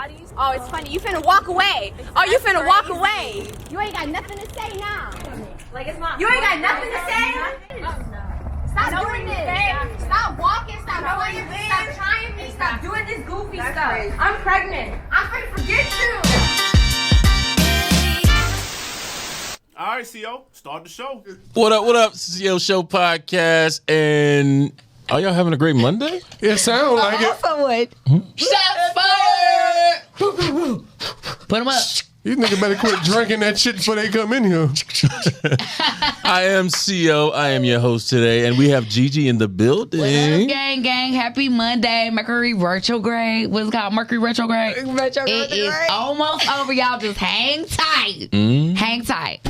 bodies. Oh, it's funny. You finna walk away. Oh, you finna walk away. You ain't got nothing to say now. Like it's not. You ain't got nothing to say. Stop doing this. Stop walking. Stop doing this. Stop trying me. Stop doing this goofy stuff. I'm pregnant. I'm finna forget you. All right, CO, start the show. What up, CO Show Podcast, and are y'all having a great Monday? It sounds like it. Also would. Shots fired! Put them up. These niggas better quit drinking that shit before they come in here. I am CO. I am your host today, and we have Gigi in the building. What up, gang? Happy Monday. Mercury retrograde. What's it called? Mercury retrograde. It is almost over. Y'all just hang tight. Hang tight.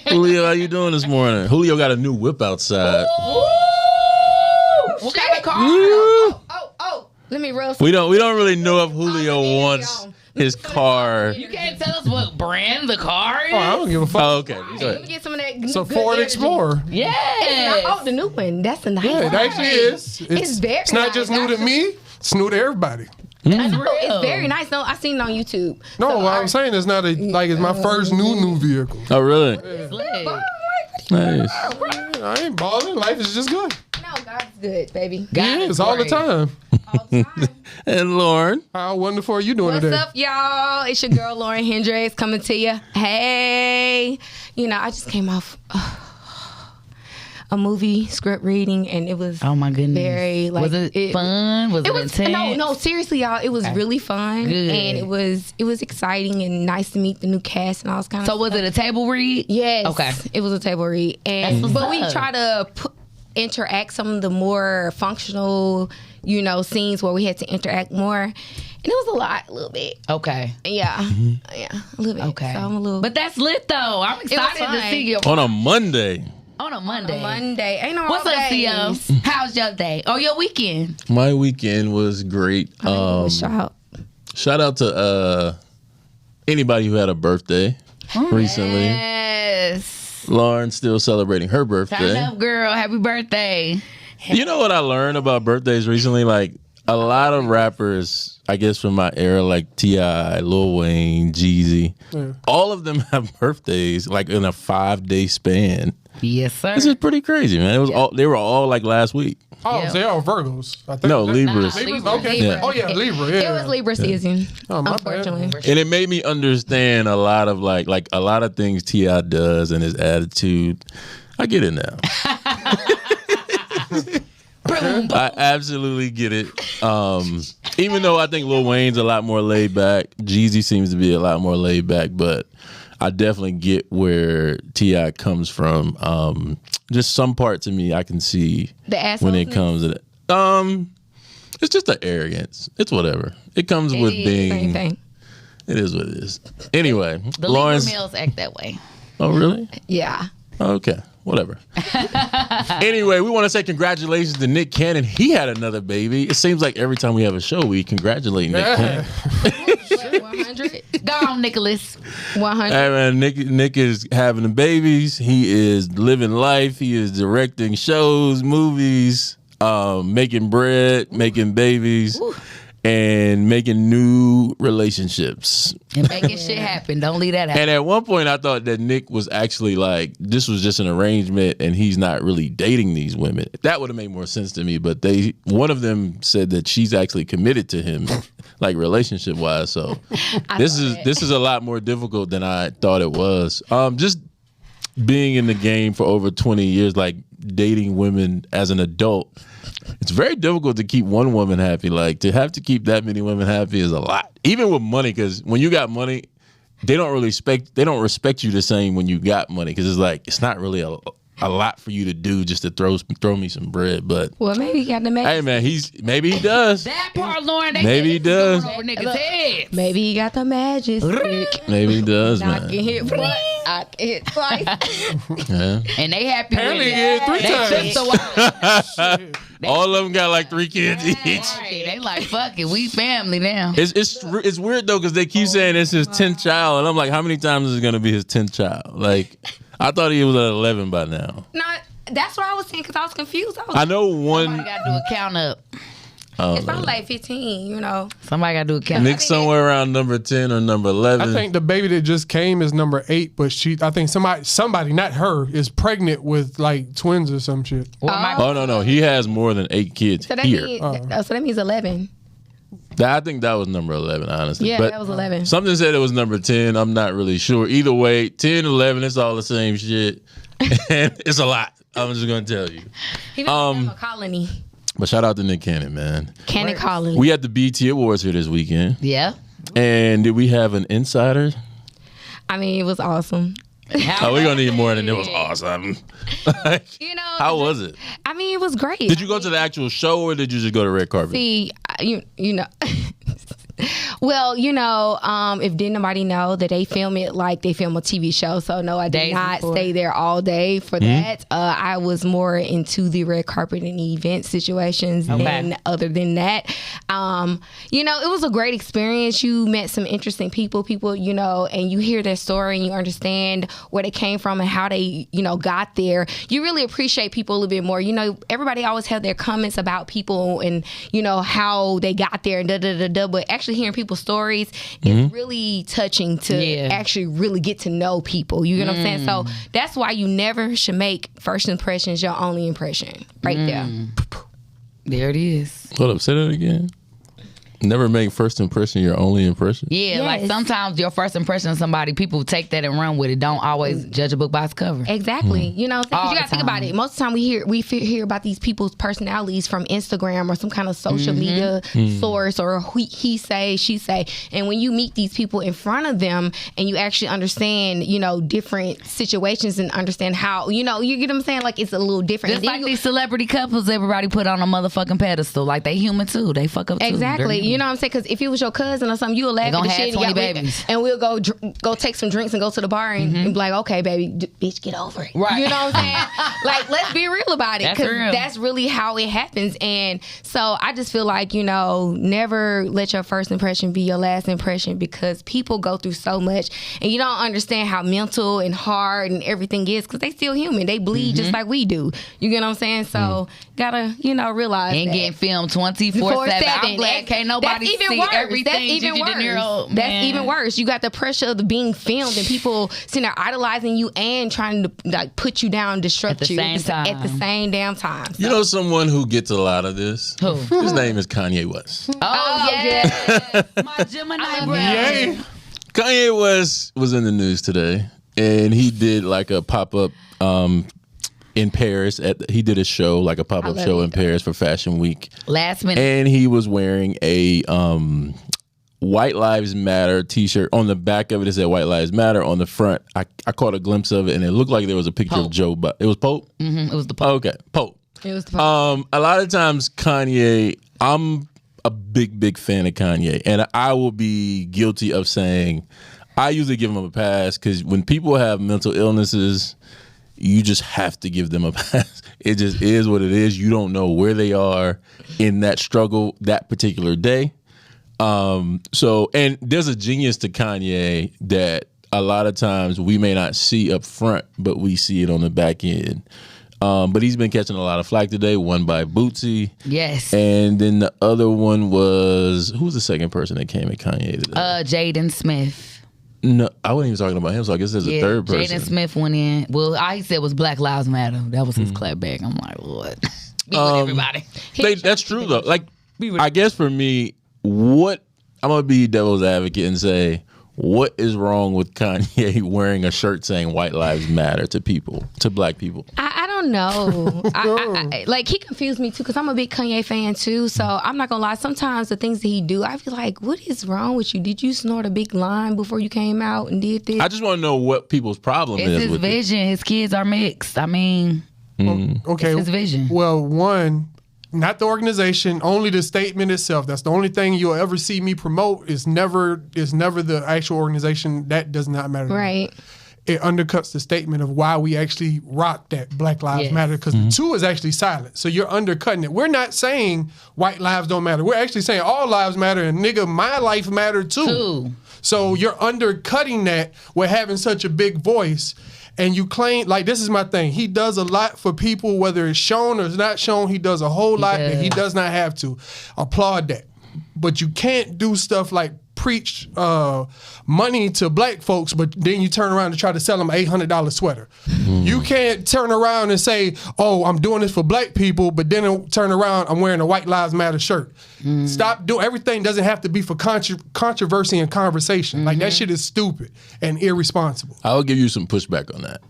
Julio, how you doing this morning? Julio got a new whip outside. What kind of car? Oh. Let me roast. We don't really know if Julio wants his car. You can't tell us what brand the car is? Oh, I don't give a fuck. Oh, okay. Let me get some of that. It's a good Ford energy. Explorer. Yes. Oh, the new one. That's a nice Yeah, one. it actually is. It's very It's not nice. just new to me. It's new to everybody. That's real. It's very nice. No, I seen it on YouTube. No, So, what I'm saying is not it's my first new vehicle. Oh, really? It's lit. Nice. I ain't balling. Life is just good. No, God's good, baby. God Yeah, is it's all the great. time. All the time. And Lauren. How wonderful are you doing What's today? up, y'all? It's your girl Lauren Hendricks coming to you. Hey, I just came off a movie script reading, and it was Oh my goodness. very was it fun? Was it was intense? no, seriously, y'all. It was really fun, Good. and it was exciting and nice to meet the new cast and all this kind of So was it a table read? Yes. Okay. It was a table read. That's what's But we up. try to interact some of the more functional, scenes where we had to interact more. And it was a little bit. Okay. Yeah. Yeah, a little bit. Okay. So I'm a little. But that's lit though. I'm excited to fun. see you On a Monday. on a Monday. Monday. Ain't no What's up, days. CO? How's your day? Oh, your weekend? My weekend was great. Shout. Shout out to anybody who had a birthday recently. Yes. Lauren's still celebrating her birthday. Turn up, girl. Happy birthday. You know what I learned about birthdays recently? Like, a lot of rappers, I guess from my era, like T.I., Lil Wayne, Jeezy, all of them have birthdays like in a 5-day span. Yes, sir. This is pretty crazy, man. It was they were all like last week. Oh, Yeah. so they are Virgos. I think. No, Libras. Libras? Libra. Okay. Yeah. Oh, yeah, Libra. Yeah. It was Libra season, Oh, my bad. unfortunately. And it made me understand a lot of like a lot of things T.I. does and his attitude. I get it now. I absolutely get it. Even though I think Lil Wayne's a lot more laid back, Jeezy seems to be a lot more laid back, but I definitely get where T.I. comes from. Just some parts of me I can see The when it assholeness? comes to that. It's just the arrogance. It's whatever. It comes with is. being. Same thing. It is what it is. Anyway, The Lawrence. Libra males act that way. Oh, really? Yeah. Okay, whatever. Anyway, we want to say congratulations to Nick Cannon. He had another baby. It seems like every time we have a show, we congratulate Nick Cannon. 100. Go on, Nicholas. 100. Hey man, Nick is having the babies. He is living life. He is directing shows, movies, making bread, making babies, and making new relationships. And making shit happen. Don't leave that out. And at one point, I thought that Nick was actually like, this was just an arrangement and he's not really dating these women. That would have made more sense to me. But one of them said that she's actually committed to him, like relationship wise. So this is a lot more difficult than I thought it was. Just being in the game for over 20 years, like dating women as an adult, it's very difficult to keep one woman happy. Like, to have to keep that many women happy is a lot. Even with money, because when you got money, they don't respect you the same when you got money, because it's like it's not really a lot for you to do just to throw me some bread. But Well, maybe he got the magic. hey man, maybe he does. That part, Lauren, Maybe he does. Over niggas' heads. Maybe he got the magic stick. Maybe he does, I man. can hit once. I can hit twice. Yeah. And they happy Apparently, with it. yeah, 3 They times. just so All of them got like 3 kids each. right. They like, fuck it, we family now. It's weird though, because they keep saying it's his 10th child, and I'm like, how many times is it gonna be his 10th child? Like, I thought he was at 11 by now. No, that's what I was saying because I was confused. I I know I one. gotta do a count up. It's probably like 15, you know. Somebody gotta do a count. Nick somewhere around number 10 or number 11. I think the baby that just came is number 8, but I think somebody, not her, is pregnant with like twins or some shit. Oh no, he has more than 8 kids So that here. means, so that means 11. I think that was number 11, honestly. Yeah, but that was 11. Something said it was number 10. I'm not really sure. Either way, 10, 11, it's all the same shit. And it's a lot. I'm just gonna tell you. He was a colony. But shout out to Nick Cannon, man. Cannon colony. We had the BT Awards here this weekend. Yeah. And did we have an insider? I mean, it was awesome. Oh, we're gonna need more than it was awesome. Like, You know, how was it? I mean, it was great. Did you go to the actual show or did you just go to red carpet? See, you know. Well, you know, if didn't nobody know that they film it like they film a TV show, so no, I did Days not before. stay there all day for that. I was more into the red carpet and event situations than other than that. You know, it was a great experience. You met some interesting people, you know, and you hear their story and you understand where they came from and how they, you know, got there. You really appreciate people a little bit more. You know, everybody always have their comments about people and, you know, how they got there and da-da-da-da, but actually hearing people's stories is really touching to actually really get to know people. You get what I'm saying? So that's why you never should make first impressions your only impression. Right there. There it is. Hold up, say that again. Never make first impression your only impression. Yeah, like Yes. sometimes your first impression of somebody, people take that and run with it. Don't always judge a book by its cover. Exactly. You know, 'cause All you the gotta think about time. it. Most of the time we hear about these people's personalities from Instagram or some kind of social media source or he say, she say. And when you meet these people in front of them and you actually understand, you know, different situations and understand how, you know, you get what I'm saying? Like it's a little different. Just And then like these celebrity couples everybody put on a motherfucking pedestal. Like they human too. They fuck up too. Exactly. They're You know what I'm saying? Because if it was your cousin or something, you would laugh They at gonna the have shit. 20 and babies. And we'll go take some drinks and go to the bar and be like, okay, baby, bitch, get over it. Right. You know what I'm saying? Like, let's be real about it. That's Because real. that's really how it happens. And so I just feel like, you know, never let your first impression be your last impression because people go through so much and you don't understand how mental and hard and everything is because they still human. They bleed just like we do. You get what I'm saying? So gotta, you know, realize Ain't that. getting filmed 24/7. I'm glad can't nobody see everything. That's even Gigi De Niro, worse. That's man. even worse. You got the pressure of being filmed and people sitting there idolizing you and trying to like put you down, disrupt At the you same time. at the same damn time. You know someone who gets a lot of this? Who? His name is Kanye West. Oh, yeah. My Gemini brother. Yay. Kanye West was in the news today, and he did like a pop-up in Paris. He did a show, like a pop-up love show it. in Paris for Fashion Week. Last minute. And he was wearing a White Lives Matter t-shirt. On the back of it, it said White Lives Matter. On the front, I caught a glimpse of it, and it looked like there was a picture of Joe Biden. It was Pope? It was the Pope. Okay, Pope. It was the A lot of times Kanye, I'm a big fan of Kanye, and I will be guilty of saying I usually give him a pass because when people have mental illnesses, you just have to give them a pass. It just is what it is. You don't know where they are in that struggle that particular day. So, and there's a genius to Kanye that a lot of times we may not see up front, but we see it on the back end. But he's been catching a lot of flack today, one by Bootsy. Yes. And then the other one was, who's the second person that came at Kanye today? Jaden Smith. No, I wasn't even talking about him, so I guess there's a third person. Jaden Smith went in. Well, all he said was Black Lives Matter. That was his clapback. I'm like, what? Be with everybody. That's true, though. Like, I guess for me, I'm going to be devil's advocate and say, what is wrong with Kanye wearing a shirt saying White Lives Matter to people, to black people? I don't know. I like he confused me too because I'm a big Kanye fan too. So I'm not gonna lie. Sometimes the things that he do, I feel like, what is wrong with you? Did you snort a big line before you came out and did this? I just want to know what people's problem It's is his with it. vision. His kids are mixed. I mean, Okay. it's his vision. Well, one, not the organization, only the statement itself. That's the only thing you'll ever see me promote. Is never the actual organization. That does not matter. to me. Right. It undercuts the statement of why we actually rock that Black Lives Yes. Matter because the two is actually silent. So you're undercutting it. We're not saying white lives don't matter. We're actually saying all lives matter and nigga, my life matter too. So you're undercutting that with having such a big voice. and you claim, like, this is my thing. He does a lot for people, whether it's shown or it's not shown. He does a whole lot that he does not have to. Applaud that. But you can't do stuff like preach money to black folks, but then you turn around and try to sell them an $800 sweater. You can't turn around and say, oh, I'm doing this for black people, but then turn around, I'm wearing a White Lives Matter shirt. Stop doing, everything doesn't have to be for controversy and conversation. Like, that shit is stupid and irresponsible. I'll give you some pushback on that.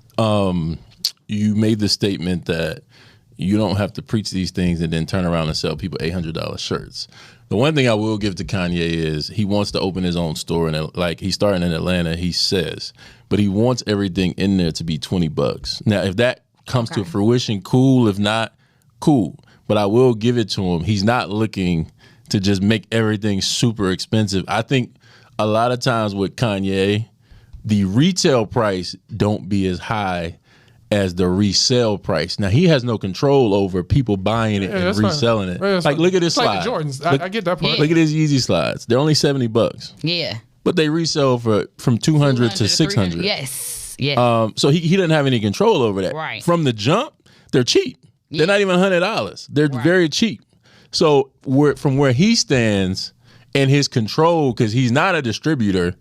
You made the statement that you don't have to preach these things and then turn around and sell people $800 shirts. The one thing I will give to Kanye is he wants to open his own store, and like he's starting in Atlanta, he says, but he wants everything in there to be $20. Now, if that comes to fruition, cool. If not, cool. But I will give it to him. He's not looking to just make everything super expensive. I think a lot of times with Kanye, the retail price don't be as high as the resale price. Now, he has no control over people buying it and reselling it. Like, look at his slides. Like the Jordans. I get that part. Look at his Yeezy slides. They're only $70. Yeah. But they resell for from $200 to $600. Yes. Yeah. So he doesn't have any control over that. Right. From the jump, they're cheap. Yeah. They're not even $100. They're very cheap. So from where he stands and his control, because he's not a distributor,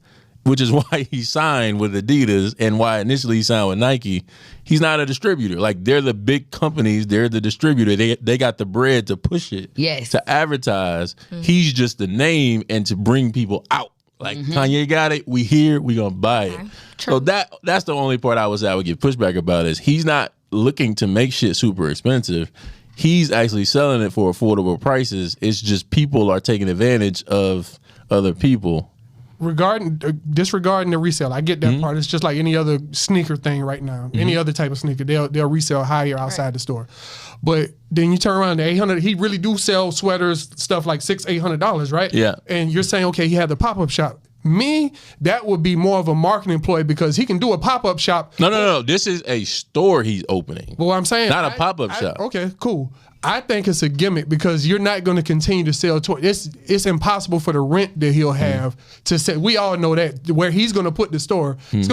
which is why he signed with Adidas and why initially he signed with Nike. He's not a distributor. Like, they're the big companies. They're the distributor. They got the bread to push it, to advertise. He's just the name and to bring people out. Like, Kanye got it. We here. We gonna buy it. So that's the only part I would give pushback about is he's not looking to make shit super expensive. He's actually selling it for affordable prices. It's just people are taking advantage of other people. Disregarding the resale, I get that part. It's just like any other sneaker thing right now. Any other type of sneaker, they'll resell higher outside the store. But then you turn around to $800. He really do sell sweaters, stuff like $600-800, right? Yeah. And you're saying, okay, he had the pop-up shop. Me, that would be more of a marketing ploy because he can do a pop-up shop. No. This is a store he's opening. Well, I'm saying not a pop-up shop. Okay, cool. I think it's a gimmick because you're not going to continue to sell toys. It's impossible for the rent that he'll have to sell. We all know that where he's going to put the store. It's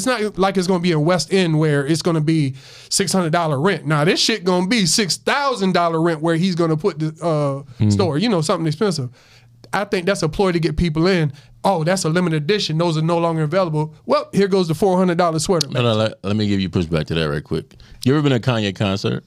not like it's going to be in West End where it's going to be $600 rent. Now this shit going to be $6,000 rent where he's going to put the store. You know, something expensive. I think that's a ploy to get people in. Oh, that's a limited edition. Those are no longer available. Well, here goes the $400 sweater. No, let me give you pushback to that right quick. You ever been at a Kanye concert?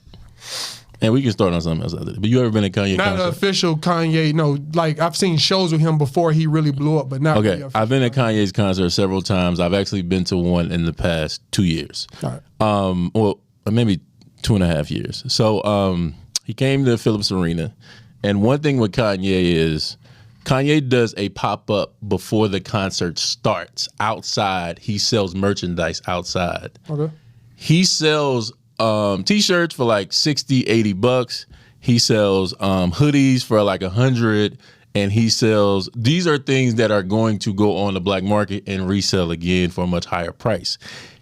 And we can start on something else after that. But you ever been at a Kanye concert? Not an official Kanye, no. Like, I've seen shows with him before he really blew up, but not really official. I've been at Kanye's concert several times. I've actually been to one in the past 2 years. All right. Well, maybe 2.5 years. So he came to Phillips Arena. And one thing with Kanye is Kanye does a pop-up before the concert starts outside. He sells merchandise outside. Okay. He sells t-shirts for like $60-80. He sells hoodies for like $100, and he sells, these are things that are going to go on the black market and resell again for a much higher price.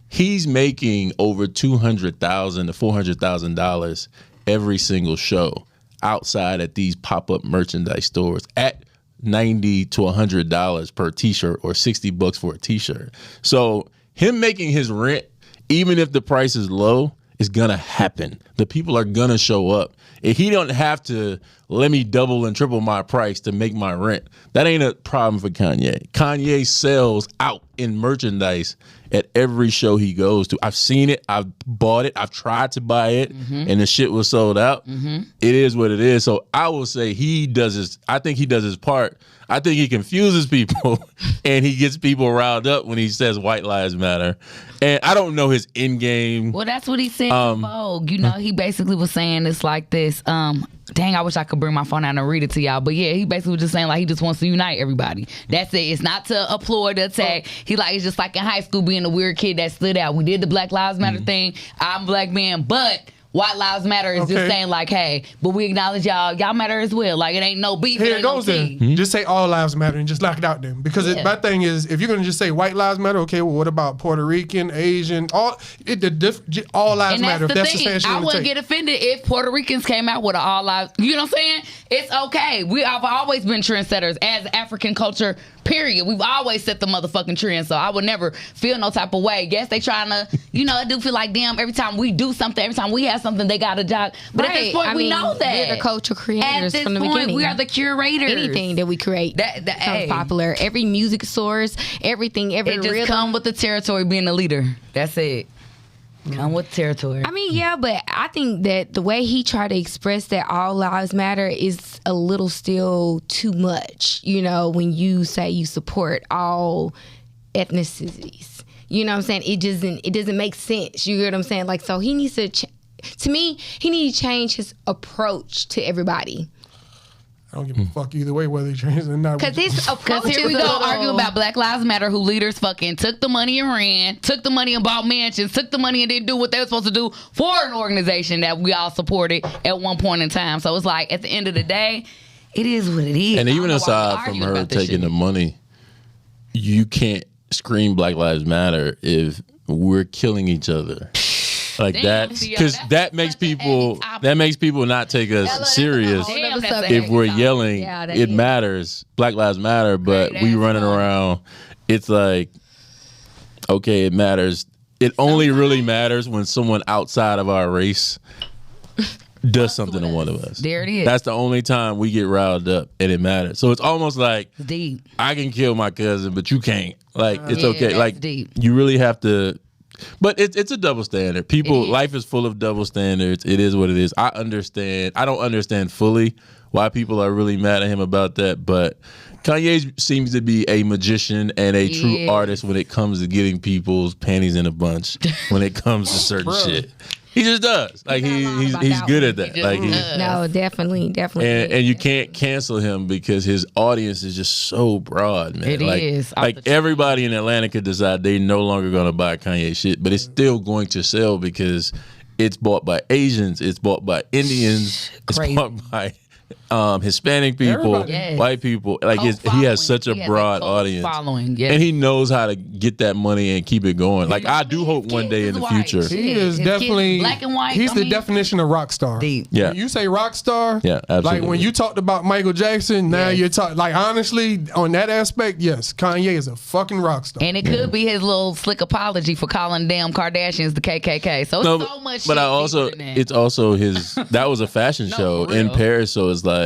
He's making over $200,000 to $400,000 every single show outside at these pop-up merchandise stores at $90 to $100 per t-shirt or $60 for a t-shirt. So him making his rent, even if the price is low, is gonna happen. The people are gonna show up. If he don't have to let me double and triple my price to make my rent, that ain't a problem for Kanye. Kanye sells out in merchandise at every show he goes to. I've seen it. I've bought it. I've tried to buy it, and the shit was sold out. It is what it is. So I will say I think he does his part. I think he confuses people and he gets people riled up when he says white lives matter. And I don't know his end game. Well, that's what he said to Vogue. You know, he basically was saying it's like this. Dang, I wish I could bring my phone out and read it to y'all. But yeah, he basically was just saying like he just wants to unite everybody. That's it. It's not to applaud the attack. He like, it's just like in high school being a weird kid that stood out. We did the Black Lives Matter thing. I'm a black man, but White Lives Matter is just saying like, hey, but we acknowledge y'all matter as well. Like, it ain't no beef. Here it goes then. Just say all lives matter and just lock it out then. Because my thing is, if you're going to just say white lives matter, okay, well, what about Puerto Rican, Asian, all lives matter. If that's the stance you I want to wouldn't take. get offended if Puerto Ricans came out with an all lives, you know what I'm saying? It's okay. We have always been trendsetters as African culture Period. We've always set the motherfucking trend, so I would never feel no type of way. Yes, they trying to, I do feel like, damn, every time we do something, every time we have something, they got a job. But at this point, we know that. We're the culture creators from the beginning. We are the curators. Anything that we create becomes popular. Every music source, everything, every it just rhythm. come with the territory being a leader. That's it. Come with territory. I mean, yeah, but I think that the way he tried to express that all lives matter is a little still too much. When you say you support all ethnicities, you know what I'm saying? It doesn't make sense. You get what I'm saying? Like, so he needs to. To me, he needs to change his approach to everybody. I don't give a fuck either way whether he changes or not. Because his approach here we is go a little- arguing about Black Lives Matter, who leaders fucking took the money and ran, took the money and bought mansions, took the money and didn't do what they were supposed to do for an organization that we all supported at one point in time. So it's like, at the end of the day, it is what it is. And even aside from her taking the money, you can't scream Black Lives Matter if we're killing each other. Like that, because that makes people not take us serious. If we're yelling, it matters. Black Lives Matter, but we running around. It's like, okay, it matters. It only really matters when someone outside of our race does something to one of us. There it is. That's the only time we get riled up, and it matters. So it's almost like deep. I can kill my cousin, but you can't. Like it's okay. Like deep. You really have to. But it's a double standard. Life is full of double standards. It is what it is. I understand. I don't understand fully why people are really mad at him about that. But Kanye seems to be a magician and a true artist when it comes to getting people's panties in a bunch. When it comes to certain shit, he just does. Like he's good at that. Like no, definitely. And you can't cancel him because his audience is just so broad, man. It is. Like everybody in Atlanta could decide they no longer gonna buy Kanye shit, but it's still going to sell because it's bought by Asians, it's bought by Indians, it's bought by Hispanic people, white people. Like he has such a broad audience, following, and he knows how to get that money and keep it going. Like I do hope one day in the future, he is definitely black and white. He's the definition of rock star. Deep. Yeah, when you say rock star, absolutely. Like when you talked about Michael Jackson, now you're talking. Like honestly, on that aspect, yes, Kanye is a fucking rock star. And it could be his little slick apology for calling damn Kardashians the KKK. So it's so much. But it's also his. That was a fashion show in Paris, so it's like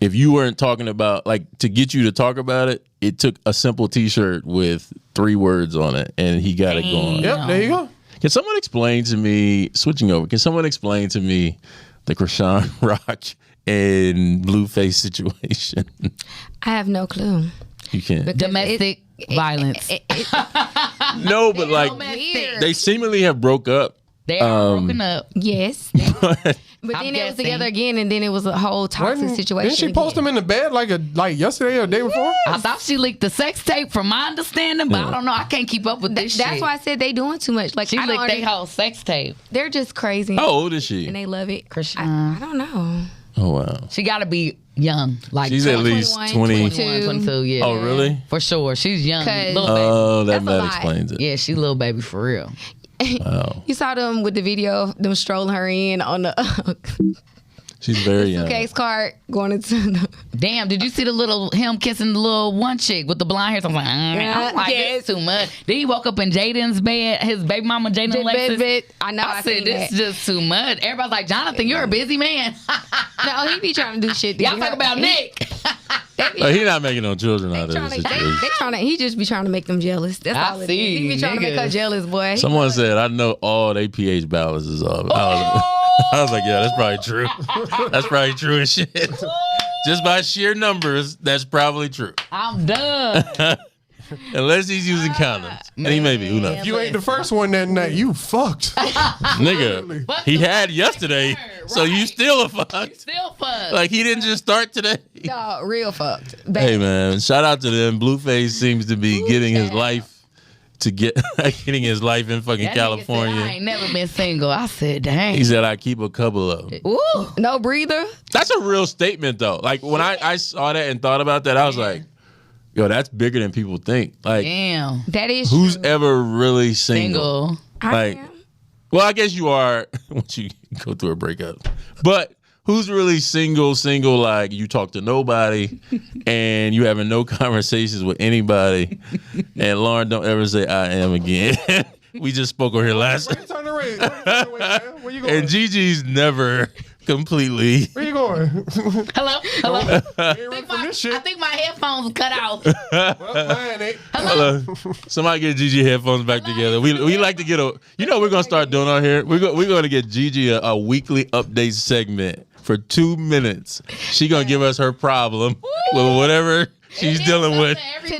if you weren't talking about, like, to get you to talk about it, it took a simple T-shirt with 3 words on it, and he got it going. Yep, there you go. Can someone explain to me? Switching over, can someone explain to me the Krishan Rock and Blueface situation? I have no clue. You can't. Domestic violence. No, but like they seemingly have broke up. They are broken up. Yes. But then it was together again, and then it was a whole toxic situation. Didn't she post him in the bed like yesterday or the day before? I thought she leaked the sex tape from my understanding, but I don't know. I can't keep up with this shit. That's why I said they doing too much. Like, she leaked their whole sex tape. They're just crazy. How old is she? And they love it. Krishan. I don't know. Oh, wow. She got to be young. Like she's at least 20. 22, yeah. Oh, really? For sure. She's young. Little baby. Oh, that explains it. Yeah, she little baby for real. Wow. You saw them with the video, them strolling her in on the she's very young. Suitcase cart going into the... Damn, did you see the little him kissing the little one chick with the blonde hair? So I'm like, this too much. Then he woke up in Jaden's bed, his baby mama Jaden Lexus. I know. I said, this is just too much. Everybody's like, Jonathan, you're a busy man. No, he be trying to do shit. Y'all talk about Nick. He not making no children out of this situation. He just be trying to make them jealous. That's all it is. He be trying to make her jealous, boy. Someone said, I know all they pH balances off. I was like, yeah, that's probably true. That's probably true as shit. Just by sheer numbers, that's probably true. I'm done. Unless he's using condoms. And he may be, who knows? You ain't the first one that night. You fucked. Nigga, he had yesterday, so you still a fucked. Still fucked. Like, he didn't just start today. No, real fucked. Hey, man, shout out to them. Blueface seems to be getting his life getting his life in fucking that California. Said, I ain't never been single. I said, dang. He said, I keep a couple of them. Ooh, no breather. That's a real statement, though. Like, when I saw that and thought about that, I was like, yo, that's bigger than people think. Like, damn. That is who's true. ever really single? I am. Well, I guess you are once you go through a breakup. But who's really single, like you talk to nobody and you having no conversations with anybody. And Lauren, don't ever say I am again. We just spoke over here last Turn the red. Where you going? And Gigi's never completely. Where you going? Hello? I I think my headphones cut out. Well, mine ain't. Hello. Somebody get Gigi headphones back together. We like to get a. You know what we're gonna start doing out here. We're gonna get Gigi a weekly update segment for 2 minutes. She gonna give us her problem with whatever she's dealing with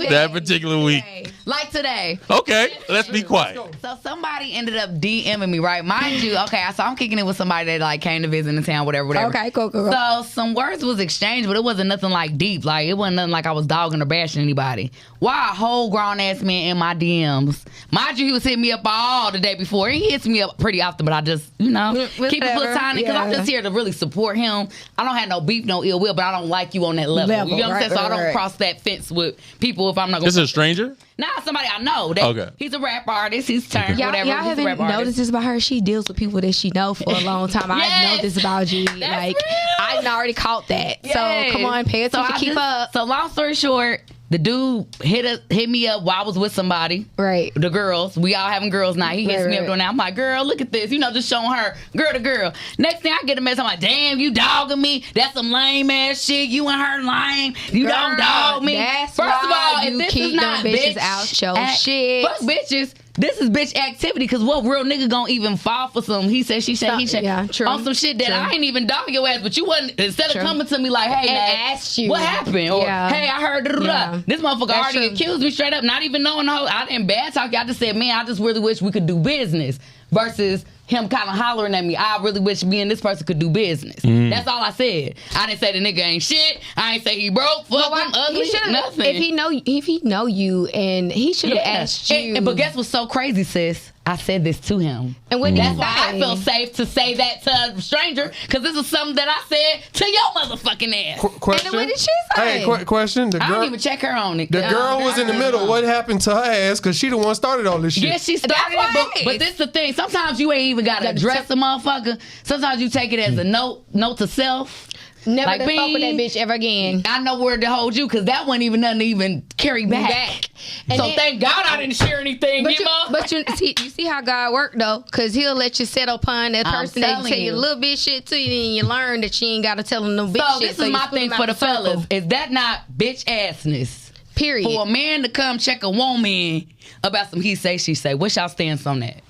that particular week. Like today. Okay, let's be quiet. So somebody ended up DMing me, right? Mind you, okay, so I'm kicking it with somebody that like came to visit in town, whatever. Okay, cool. So some words was exchanged, but it wasn't nothing like deep. Like it wasn't nothing like I was dogging or bashing anybody. Why a whole grown ass man in my DMs? Mind you, he was hitting me up all the day before. He hits me up pretty often, but I just, keep it platonic because I'm just here to really support him. I don't have no beef, no ill will, but I don't like you on that level. You know what I'm saying? So I don't cross that fence with people if I'm not going to. This is a stranger? Nah, somebody I know. Okay. He's a rap artist. He's turned whatever. Y'all He's a rap haven't noticed artist. this about her. She deals with people that she know for a long time. I know this about you. Like, I already caught that. Yes. So come on, pay attention. Keep up. So long story short, the dude hit me up while I was with somebody. Right. The girls. We all having girls night. He hits me up doing that. I'm like, girl, look at this. Just showing her girl to girl. Next thing I get a message, I'm like, damn, you dogging me. That's some lame ass shit. You and her lame. You don't dog me. That's First of all, you if this keep is not them bitches bitch out your shit. Fuck bitches. This is bitch activity because what real nigga gonna even fall for some he said, she said, he said Yeah, true. on some shit that True. I ain't even dog your ass, but you wasn't, instead True. of coming to me like, hey, And man, asked you. what happened? Or, Yeah. hey, I heard Yeah. this motherfucker That's already true. accused me straight up, not even knowing I didn't bad talk you. I just said, man, I just really wish we could do business versus him kind of hollering at me. I really wish me and this person could do business. That's all I said. I didn't say the nigga ain't shit. I ain't say he broke, fuck him, ugly, nothing. If he know you, and he should have asked you. But guess what's so crazy, sis? I said this to him. And what did That's he why I say? felt safe to say that to a stranger, because this is something that I said to your motherfucking ass. Question. And what did she say? Hey, question. The I don't girl, even check her on it. the girl was in the middle. What happened to her ass? Because she the one started all this shit. Yeah, she started That's it, right. but this the thing. Sometimes you ain't even got to address a motherfucker. Sometimes you take it as a note to self. Never Like, to fuck with that bing. bitch ever again. I know where to hold you, because that wasn't even nothing to even carry back. And So then- thank God I didn't share anything. But you see how God work though, because he'll let you settle upon that I'm person that telling tell you a you. little bit shit to you, and you learn that you ain't got to tell them no bitch So shit. this is you my split thing them for out the circle. fellas. Is that not bitch assness? Period. For a man to come check a woman about some he say, she say. What's y'all stance on that?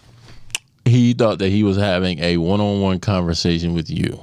He thought that he was having a one-on-one conversation with you,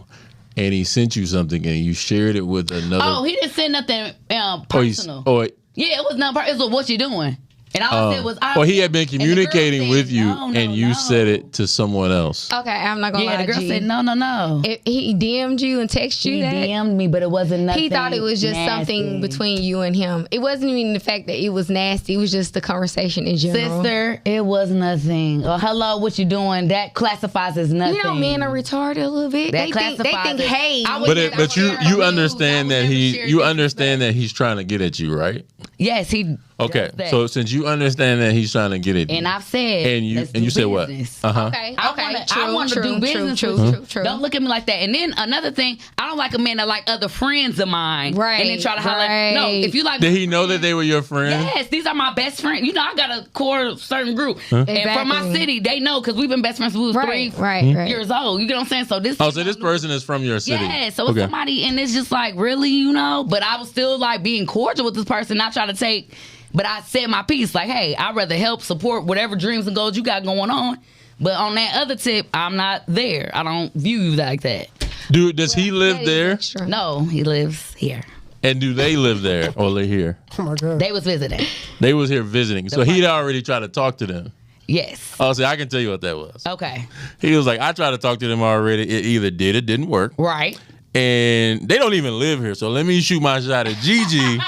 and he sent you something, and you shared it with another. Oh, he didn't say nothing Or he's- personal. or Yeah, it was nothing personal. It was what you doing. And all I said was, or he had been and the girl communicating said, with you, no, and you said it to someone else. Okay, I'm not gonna Yeah, lie the girl to you. said, no. If he DM'd you and texted you He that. DM'd me, but it wasn't nothing. He thought it was just something nasty. between you and him. It wasn't even the fact that it was nasty. It was just the conversation in general. Sister, it was nothing. Or hello, what you doing? That classifies as nothing. You know, men are retarded a little bit. That They think, classifies it. hey. I would But never but you share you news. understand I would that never share you disrespect. understand that he's trying to get at you, right? Yes, he. Okay, does that. so since you understand that he's trying to get at you, And I've said, and you let's and you do said what? business. Okay, I want to do business with you. Don't look at me like that. And then another thing, I don't like a man that like other friends of mine. Right, And then try to holler. right. No, if you like. Did he know that they were your friends? Yes, these are my best friends. You know, I got a core certain group. And from my Exactly. city, they know because we've been best friends since we was Right, 3 right. years old. You get what I'm saying? So this. Oh, so this person is from your city. Yeah, so it's somebody, and it's just like, really, but I was still like being cordial with this person, not trying to take, but I said my piece, like, hey, I'd rather help support whatever dreams and goals you got going on. But on that other tip, I'm not there. I don't view you like that. Dude, does he live there? No, he lives here. And do they live there or live here? Oh my God. They was visiting. They was here visiting. So he'd already tried to talk to them. Yes. Oh, see, I can tell you what that was. Okay. He was like, I tried to talk to them already. It either didn't work. Right. And they don't even live here. So let me shoot my shot at Gigi.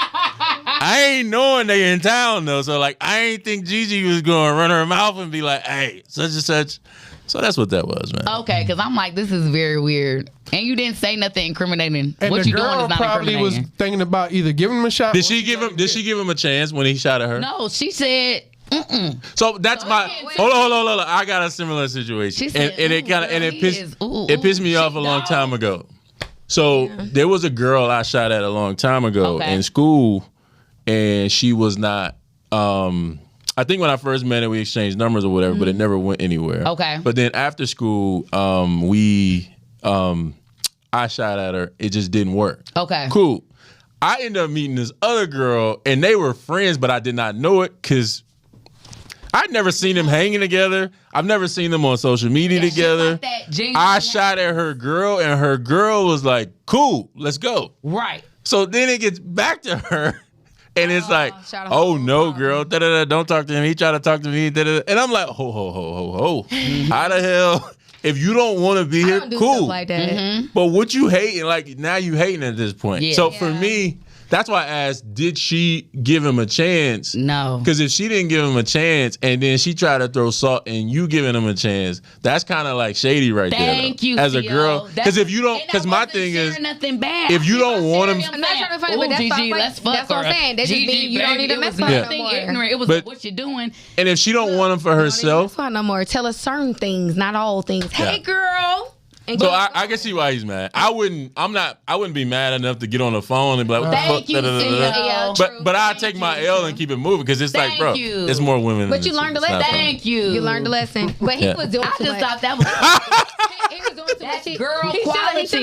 I ain't knowing they in town though. So like, I ain't think Gigi was going to run her mouth and be like, hey, such and such. So that's what that was, man. Okay, because I'm like, this is very weird. And you didn't say nothing incriminating. And What the you doing girl is not probably was incriminating. thinking about either giving him a shot. Did she give him a chance when he shot at her? No, she said, So that's my hold on. I got a similar situation, She said, and it kind of "Ooh, and it he pissed is- ooh, it pissed ooh, me off a she long dog." time ago. So there was a girl I shot at a long time ago in school, and she was not. I think when I first met her, we exchanged numbers or whatever, but it never went anywhere. Okay. But then after school, I shot at her. It just didn't work. Okay. Cool. I ended up meeting this other girl, and they were friends, but I did not know it because I'd never seen them hanging together. I've never seen them on social media together. I shot at her girl, and her girl was like, cool, let's go. Right. So then it gets back to her, and it's like, oh, no, girl, da-da-da, don't talk to him. He tried to talk to me, da-da-da. And I'm like, ho. How the hell? If you don't want to be here, cool. Like that. But what you hating, like now you hating at this point. Yeah. So for me, that's why I asked, did she give him a chance? No. Because if she didn't give him a chance and then she tried to throw salt and you giving him a chance, that's kind of like shady right there. Thank you, as a Theo. girl. Because if you don't, because my thing is, nothing bad. if you don't want him, I'm not trying to find it, but that's Gigi, let's fuck that's what I'm her. saying. That just Gigi, mean you don't need to mess with her no more. Ignorant. It was But- like, what you doing? and if she don't want him for herself, That's why no more. Tell us certain things, not all things. Hey, girl. And so go- I can see why he's mad. I wouldn't be mad enough to get on the phone and be like, what the Thank fuck? you, Theo. But I take my L and keep it moving because it's like, Thank bro, you. it's more women. But than you this learned shit. a It's lesson. not funny. Thank you. You learned a lesson, but he Yeah. was doing I too just much. thought that was He was doing too much. That's girl He quality. should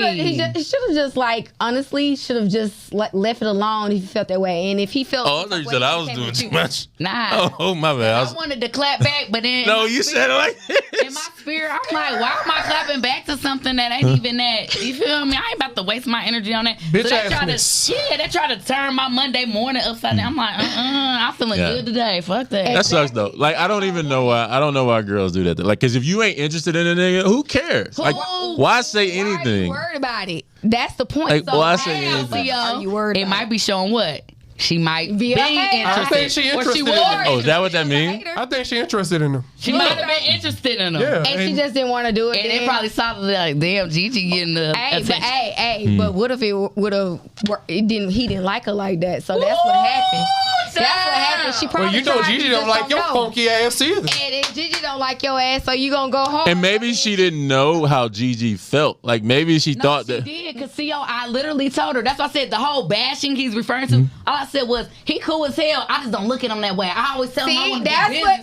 have just like honestly should have just left it alone if he felt that way. And if he felt, Oh, I thought you said I was doing too much. Nah. Oh, my bad. I wanted to clap back, but then No, you said it like in this. my spirit, I'm like, why am I clapping back to something that ain't even that? You feel me? I ain't about to waste my energy on that. Bitch they assness. they try to turn my Monday morning upside down. I'm like, I'm feeling Yeah. good today. Fuck that. That sucks though. Like I don't even know why. I don't know why girls do that. Like, cause if you ain't interested in a nigga, who cares? Like, why say why are you anything? worried about it? That's the point. Like, So why say how anything? are you worried It about might be showing what she might be Be a hater. interested. I think she Or interested in was. him. Oh, is that what that means? I think she interested in him. She might have been interested in him. Yeah. And she just didn't want to do it. And then. they probably saw like, damn, Gigi getting the attention. But what if it would have? It didn't. He didn't like her like that. So that's what happened. That's what happened. She probably. Well, you know tried, Gigi you don't just like your know. funky ass either. And Gigi don't like your ass, so you gonna go home. And maybe she didn't know how Gigi felt. Like maybe she No, thought she that. did, because I literally told her. That's why I said the whole bashing he's referring to. All I said was, he cool as hell. I just don't look at him that way. I always tell him I See, want to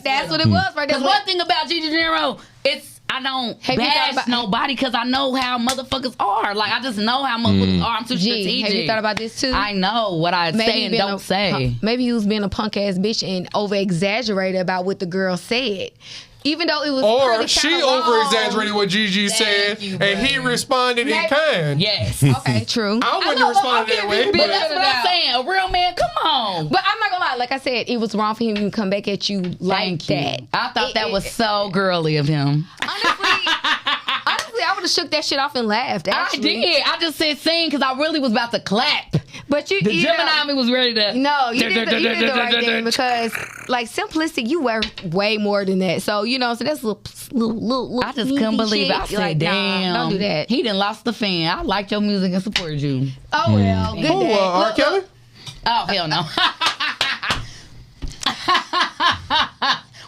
that's what it was right there. Because one thing about Gigi Gennaro, I don't Have you thought bash about- nobody because I know how motherfuckers are. Like, I just know how motherfuckers are. I'm too Gee, strategic. have you thought about this too? I know what I say and being don't say. Maybe he was being a punk ass bitch and over exaggerated about what the girl said. Even though it was Or really she kinda wrong. over exaggerated what Gigi said, you, and he responded in Maybe- kind. Yes. Okay, true. I wouldn't have responded that way, But but that's what I'm saying. A real man, come on. But I'm not gonna lie. Like I said, it was wrong for him to come back at you like Thank you. that. I thought that was so girly of him. Honestly, I would have shook that shit off and laughed. I Actually. did. I just said sing because I really was about to clap. But you, The you know- Gemini me was ready to. No, you did the right thing because, like, simplistic, you were way more than that. So so that's a little. I just couldn't believe it. I shit. said, Like, nah, damn. don't do that. He done lost the fan. I liked your music and supported you. Oh well, good Who, day. R. Look, Kelly? Oh, hell no.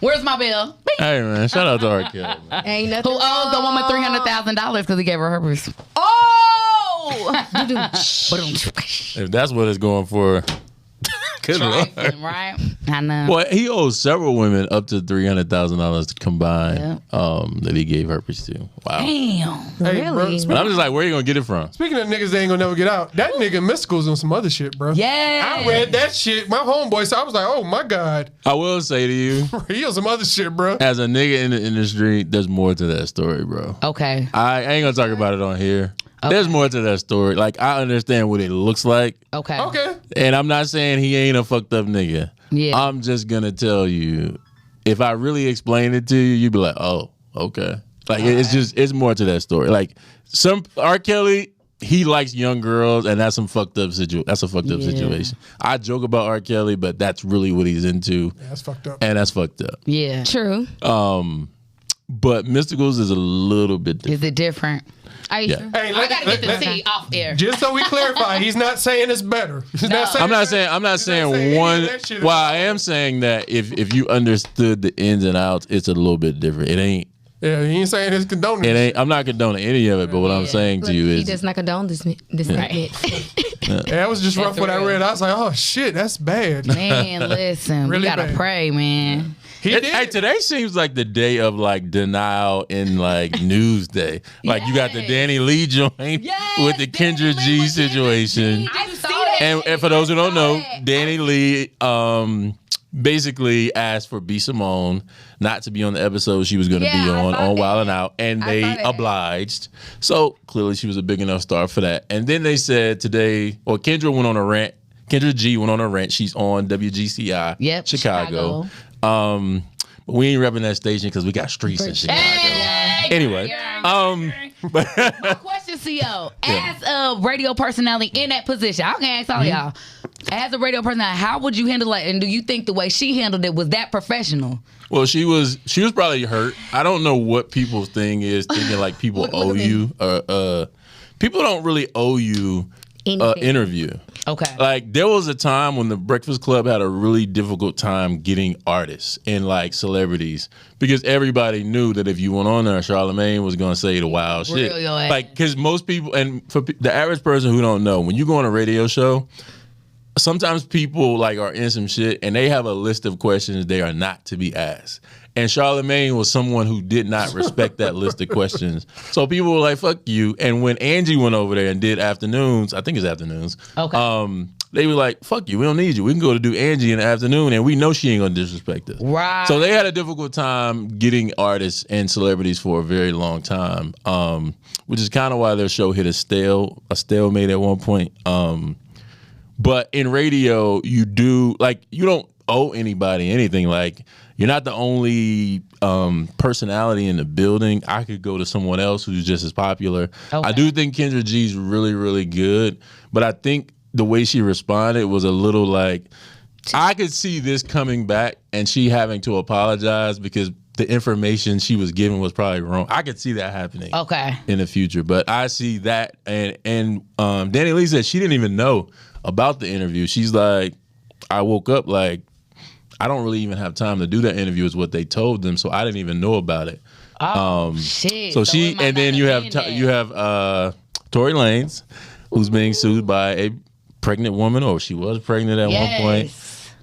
Where's my bill? Hey man, shout out to R. Kelly. Man. ain't nothing. Who owes the woman wrong. $300,000 because he gave her herpes? Oh, If that's what it's going for, good lord. Trifling, right? I know. Well, he owes several women up to $300,000 combined that he gave herpes to. Wow. Damn. Hey, bro, Really? But I'm just like, where you gonna get it from? speaking of niggas that ain't gonna never get out, that nigga Mystical's on some other shit, bro. Yeah. I read that shit. My homeboy, so I was like, oh my God. I will say to you, He on some other shit, bro. as a nigga in the industry, there's more to that story, bro. Okay. I ain't gonna talk about it on here. There's more to that story. Like, I understand what it looks like. Okay. Okay. And I'm not saying he ain't a fucked up nigga. Yeah. I'm just gonna tell you, if I really explain it to you, you'd be like, oh, okay. Like, it's more to that story. Like, some R. Kelly, he likes young girls, and that's some fucked up situation. I joke about R. Kelly, but that's really what he's into, Yeah, that's fucked up. and that's fucked up. Yeah. true. But Mysticals is a little bit different. Is it different? Are you Yeah. sure? Hey, I gotta get the tea off air. just so we clarify, he's not saying it's better. He's not saying I'm not that- saying he's not saying one. any of that shit Well, about I am saying that if you understood the ins and outs, it's a little bit different. It ain't Yeah, he ain't saying it's condoning. I'm not condoning any of it, but what I'm saying to you He is does not condone this. Right. That was just rough when I read. I was like, oh shit, that's bad. Man, listen, Really we gotta bad. pray, man. Hey, today seems like the day of like denial in like news day. Like you got the Danny Lee joint with the Kendra G situation. And for those who don't know, Danny Lee basically asked for B. Simone not to be on the episode she was going to be on Wild 'N Out, and they obliged. So clearly she was a big enough star for that. And then they said today, or Kendra went on a rant. Kendra G went on a rant. She's on WGCI, Chicago. But we ain't repping that station because we got streets in Chicago. Anyway, My question, CO, as a radio personality in that position, I can ask all y'all. As a radio personality, how would you handle it? And do you think the way she handled it was that professional? well, she was probably hurt. I don't know what people's thing is, thinking like people owe you. People don't really owe you an interview. Okay. Like there was a time when the Breakfast Club had a really difficult time getting artists and like celebrities because everybody knew that if you went on there, Charlamagne was going to say the wild shit. Like because most people, and for the average person who don't know, when you go on a radio show, sometimes people like are in some shit and they have a list of questions they are not to be asked. And Charlamagne was someone who did not respect that list of questions. So people were like, fuck you. And when Angie went over there and did afternoons, I think it's afternoons. Okay. They were like, fuck you, we don't need you. We can go to do Angie in the afternoon and we know she ain't gonna disrespect us. Right. So they had a difficult time getting artists and celebrities for a very long time, which is kind of why their show hit a stalemate at one point. But in radio, you don't owe anybody anything. Like, you're not the only personality in the building. I could go to someone else who's just as popular. Okay. I do think Kendra G's really, really good, but I think the way she responded was a little like, I could see this coming back and she having to apologize because the information she was given was probably wrong. I could see that happening in the future, but I see that. And Danny Lee said she didn't even know about the interview. She's like, I woke up like, I don't really even have time to do that interview is what they told them, so I didn't even know about it. Shit. So she, and then you have Tory Lanez, who's being sued by a pregnant woman, or she was pregnant at one point,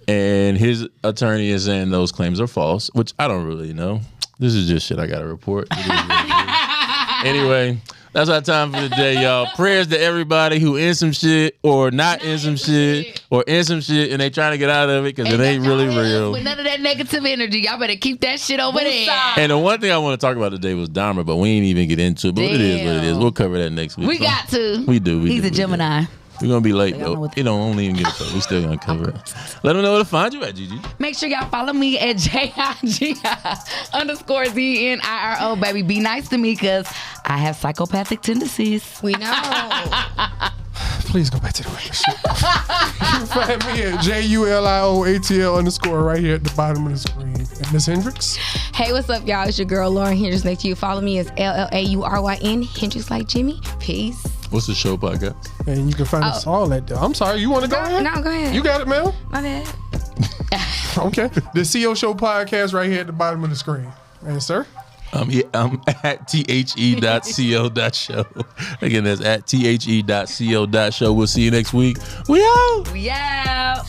and his attorney is saying those claims are false, which I don't really know. This is just shit I got to report. Anyway, that's our time for today, y'all. Prayers to everybody who in some shit or not in some shit or in some shit and they trying to get out of it because it ain't really real. With none of that negative energy, y'all better keep that shit over there. And the one thing I want to talk about today was Dahmer, but we ain't even get into it. But it is what it is. We'll cover that next week. We got to. We do. He's a Gemini. We're going to be late, though. It don't even get it. We still going to cover it. Let them know where to find you at, Gigi. Make sure y'all follow me at JIGI_ZNIRO, baby. Be nice to me because I have psychopathic tendencies. We know. Please go back to the record shit. You can find me at JULIOATL_ right here at the bottom of the screen. And Miss Hendricks? Hey, what's up, y'all? It's your girl, Lauren Hendricks. Next to you. Follow me as LLAURYN, Hendricks like Jimmy. Peace. What's the show podcast? And you can find us all at I'm sorry, you want to go ahead? No, go ahead. You got it, Mel? My bad. Okay. The CO Show podcast right here at the bottom of the screen. And sir? I'm at the.co.show. Again, that's at the.co.show. We'll see you next week. We out. We out.